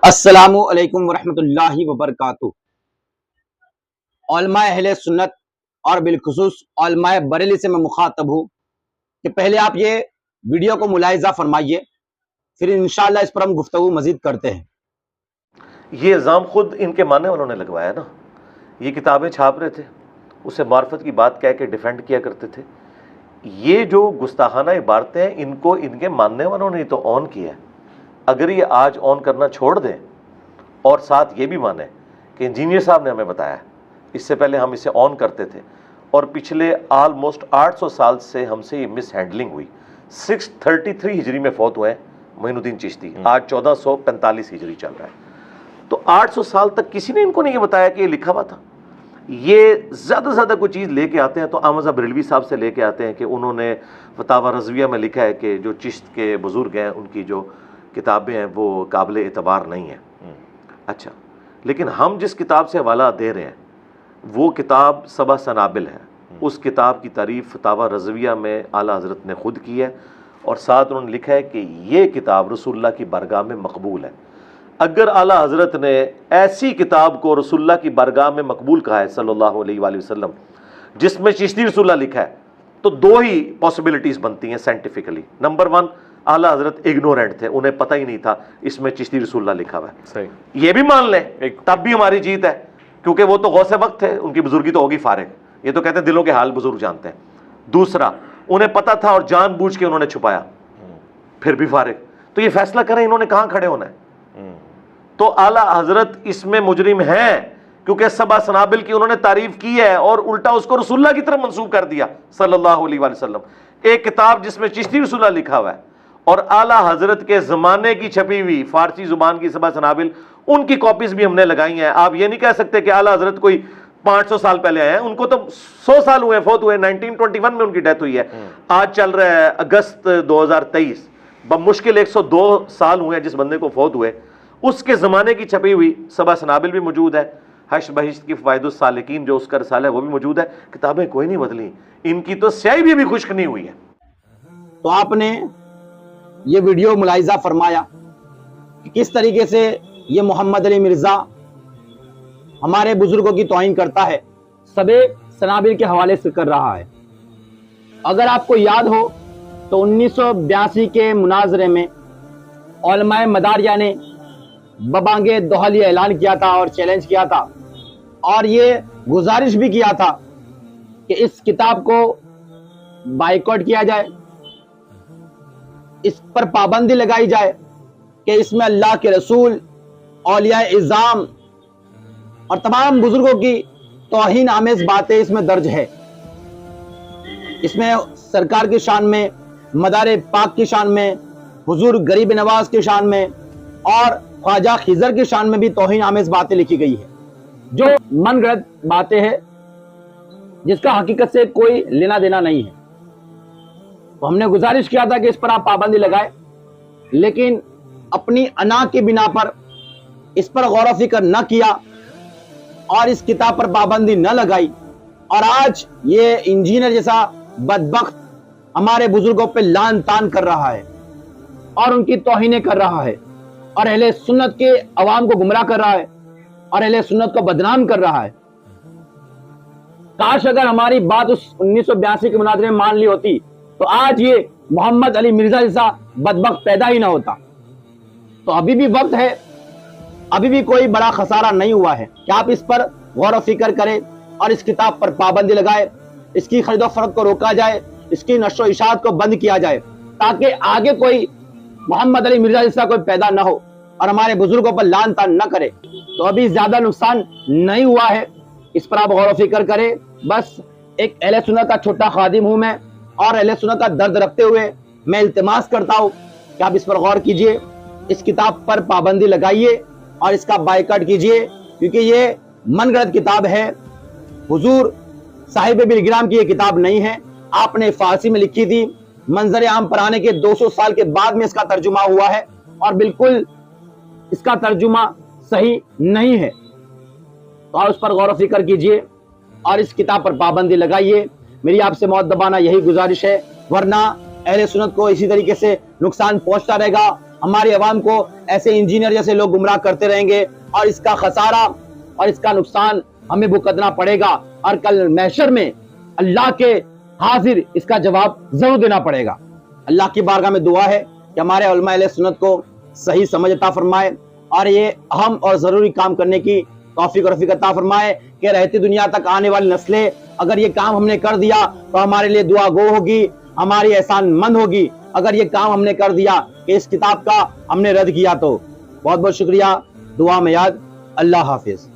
السلام علیکم ورحمۃ اللہ وبرکاتہ۔ علماء اہل سنت اور بالخصوص علماء بریلی سے میں مخاطب ہوں کہ پہلے آپ یہ ویڈیو کو ملاحظہ فرمائیے، پھر انشاءاللہ اس پر ہم گفتگو مزید کرتے ہیں۔ یہ الزام خود ان کے ماننے والوں نے لگوایا نا، یہ کتابیں چھاپ رہے تھے، اسے معرفت کی بات کہہ کے ڈیفینڈ کیا کرتے تھے۔ یہ جو گستاخانہ عبارتیں ہیں ان کو ان کے ماننے والوں نے تو آن کیا ہے۔ اگر یہ آج آن کرنا چھوڑ دیں اور ساتھ یہ بھی مانیں کہ انجینئر صاحب نے ہمیں بتایا، اس سے پہلے ہم اسے آن کرتے تھے اور پچھلے آلموسٹ 800 سال سے ہم سے یہ مس ہینڈلنگ ہوئی۔ 633 ہجری میں فوت ہوئے ہیں معین الدین چشتی، آج 1445 ہجری چل رہا ہے، تو 800 سال تک کسی نے ان کو نہیں یہ بتایا کہ یہ لکھا ہوا تھا۔ یہ زیادہ سے زیادہ کوئی چیز لے کے آتے ہیں تو احمد بریلوی صاحب سے لے کے آتے ہیں کہ انہوں نے فتاوی رضویہ میں لکھا ہے کہ جو چشت کے بزرگ ہیں ان کی جو کتابیں ہیں وہ قابل اعتبار نہیں ہیں۔ اچھا، لیکن ہم جس کتاب سے حوالہ دے رہے ہیں وہ کتاب سبع سنابل ہے۔ اس کتاب کی تعریف فتاوی رضویہ میں اعلیٰ حضرت نے خود کی ہے اور ساتھ انہوں نے لکھا ہے کہ یہ کتاب رسول اللہ کی بارگاہ میں مقبول ہے۔ اگر اعلیٰ حضرت نے ایسی کتاب کو رسول اللہ کی بارگاہ میں مقبول کہا ہے صلی اللہ علیہ وآلہ وسلم جس میں چشتی رسول اللہ لکھا ہے، تو دو ہی پاسبلٹیز بنتی ہیں سائنٹیفکلی۔ نمبر 1، اعلیٰ حضرت اگنورینٹ تھے، انہیں پتہ ہی نہیں تھا اس میں چشتی رسول اللہ لکھا ہوا ہے۔ صحیح، یہ بھی مان لیں تب بھی ہماری جیت ہے، کیونکہ وہ تو غوث وقت تھے، ان کی بزرگی تو ہوگی فارغ۔ یہ تو کہتے ہیں دلوں کے حال بزرگ جانتے ہیں۔ دوسرا، انہیں پتہ تھا اور جان بوجھ کے انہوں نے چھپایا، پھر بھی فارغ۔ تو یہ فیصلہ کریں انہوں نے کہاں کھڑے ہونا ہے۔ تو اعلیٰ حضرت اس میں مجرم ہیں کیونکہ سبع سنابل کی انہوں نے تعریف کی ہے اور الٹا اس کو رسول اللہ کی طرف منسوب کر دیا صلی اللہ علیہ وآلہ وسلم۔ ایک کتاب جس میں چشتی رسول اللہ لکھا ہوا ہے اور اعلیٰ حضرت کے زمانے کی چھپی ہوئی فارسی زبان کی سبع سنابل، ان کی کاپیز بھی ہم نے لگائی ہیں۔ آپ یہ نہیں کہہ سکتے کہ اعلیٰ حضرت کوئی 500 سال پہلے آئے ہیں، ان کو تو 100 سال ہوئے، فوت ہوئے 1921 میں ان کی ڈیتھ ہوئی ہے۔ آج چل رہا ہے اگست 2023، بمشکل 102 سال ہوئے ہیں جس بندے کو فوت ہوئے۔ اس کے زمانے کی چھپی ہوئی سبع سنابل بھی موجود ہے، حشر بہشت کی فوائد السالکین جو اس کا رسالہ ہے وہ بھی موجود ہے۔ کتابیں کوئی نہیں بدلی، ان کی تو سیاہی بھی ابھی خشک نہیں ہوئی ہے۔ تو آپ نے یہ ویڈیو ملاحظہ فرمایا کہ کس طریقے سے یہ محمد علی مرزا ہمارے بزرگوں کی توہین کرتا ہے، سبع سنابل کے حوالے سے کر رہا ہے۔ اگر آپ کو یاد ہو تو 1982 کے مناظرے میں علماء مداریہ نے ببانگ دوحل یہ اعلان کیا تھا اور چیلنج کیا تھا اور یہ گزارش بھی کیا تھا کہ اس کتاب کو بائیکاٹ کیا جائے، اس پر پابندی لگائی جائے کہ اس میں اللہ کے رسول، اولیاء اعظام اور تمام بزرگوں کی توہین آمیز باتیں اس میں درج ہے۔ اس میں سرکار کی شان میں، مدار پاک کی شان میں، حضور غریب نواز کی شان میں اور خواجہ خضر کی شان میں بھی توہین آمیز باتیں لکھی گئی ہے، جو من گھڑت باتیں ہیں جس کا حقیقت سے کوئی لینا دینا نہیں ہے۔ تو ہم نے گزارش کیا تھا کہ اس پر آپ پابندی لگائے، لیکن اپنی انا کی بنا پر اس پر غور و فکر نہ کیا اور اس کتاب پر پابندی نہ لگائی، اور آج یہ انجینئر جیسا بدبخت ہمارے بزرگوں پہ لعن طعن کر رہا ہے اور ان کی توہینیں کر رہا ہے اور اہل سنت کے عوام کو گمراہ کر رہا ہے اور اہل سنت کو بدنام کر رہا ہے۔ کاش اگر ہماری بات اس 1982 کے مناظرے میں مان لی ہوتی تو آج یہ محمد علی مرزا جیسا بدبخت پیدا ہی نہ ہوتا۔ تو ابھی بھی وقت ہے، ابھی بھی کوئی بڑا خسارہ نہیں ہوا ہے کہ آپ اس پر غور و فکر کریں اور اس کتاب پر پابندی لگائے، اس کی خرید و فروخت کو روکا جائے، اس کی نشر و اشاعت کو بند کیا جائے، تاکہ آگے کوئی محمد علی مرزا جیسا کوئی پیدا نہ ہو اور ہمارے بزرگوں پر لعن طعن نہ کرے۔ تو ابھی زیادہ نقصان نہیں ہوا ہے، اس پر آپ غور و فکر کریں۔ بس ایک اہل سنت کا چھوٹا خادم ہوں میں، اور اہل سنت کا درد رکھتے ہوئے میں التماس کرتا ہوں کہ آپ اس پر غور کیجئے، اس کتاب پر پابندی لگائیے اور اس کا بائیکاٹ کیجئے، کیونکہ یہ من گھڑت کتاب ہے۔ حضور صاحب بلگرام کی یہ کتاب نہیں ہے، آپ نے فارسی میں لکھی تھی، منظر عام پر آنے کے 200 سال کے بعد میں اس کا ترجمہ ہوا ہے اور بالکل اس کا ترجمہ صحیح نہیں ہے۔ تو آپ اس پر غور و فکر کیجئے اور اس کتاب پر پابندی لگائیے۔ میری آپ سے مؤدبانہ یہی گزارش ہے، ورنہ اہل سنت کو اسی طریقے سے نقصان پہنچتا رہے گا، ہماری عوام کو ایسے انجینئر جیسے لوگ گمراہ کرتے رہیں گے اور اس کا خسارہ اور اس کا نقصان ہمیں بھگتنا پڑے گا اور کل محشر میں اللہ کے حاضر اس کا جواب ضرور دینا پڑے گا۔ اللہ کی بارگاہ میں دعا ہے کہ ہمارے علماء اہل سنت کو صحیح سمجھ عطا فرمائے اور یہ اہم اور ضروری کام کرنے کی توفیق اور رفیق عطا فرمائے کہ رہتی دنیا تک آنے والی نسلیں اگر یہ کام ہم نے کر دیا تو ہمارے لیے دعا گو ہوگی، ہماری احسان مند ہوگی۔ اگر یہ کام ہم نے کر دیا کہ اس کتاب کا ہم نے رد کیا تو بہت بہت شکریہ، دعا میں یاد، اللہ حافظ۔